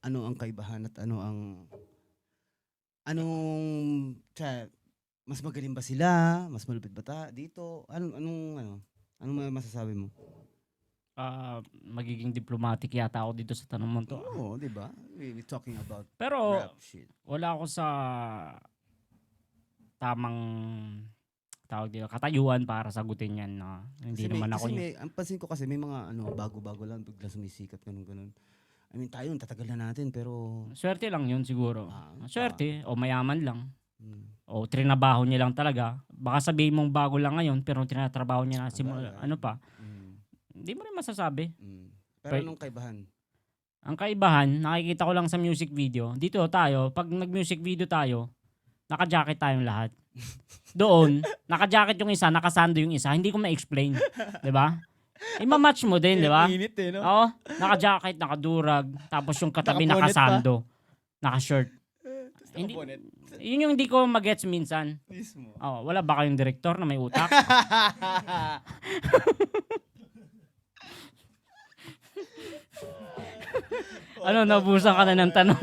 ano ang kaibahan at anong mas magaling ba sila? Mas malupit ba dito? Anong masasabi mo? Magiging diplomatic yata ako dito sa tanong mo to. Oo, di ba? We're talking about Pero rap shit. wala ako sa tamang tawag dito, katayuan para sagutin yan na hindi naman ako yun. Ang pansin ko kasi may mga bago-bago lang bigla sumisikat ganun. I mean, tayo tatagal na natin pero Swerte lang yun siguro. Swerte o mayaman lang. mm, O trinabaho niya lang talaga. Baka sabihin mong bago lang ngayon pero tinatrabaho niya na sabagay. ano pa. mm, Hindi mo rin masasabi. Pero Pero- anong kaibahan? Ang kaibahan, nakikita ko lang sa music video. Dito tayo, pag nag-music video tayo, naka-jacket tayong lahat. Doon, naka-jacket yung isa, nakasando yung isa. Hindi ko ma-explain. 'Di ba? Ima-match mo din, 'di ba? Init eh, no? Oo, naka-jacket, nakadurag, tapos yung katabi Naka-bonnet pa. nakasando, naka-shirt. Hindi, Naka-bonnet. yun yung hindi ko magets minsan. Mismo. Oh, wala ba kayong direktor na may utak? Ano, nabusan ka na ng tanong.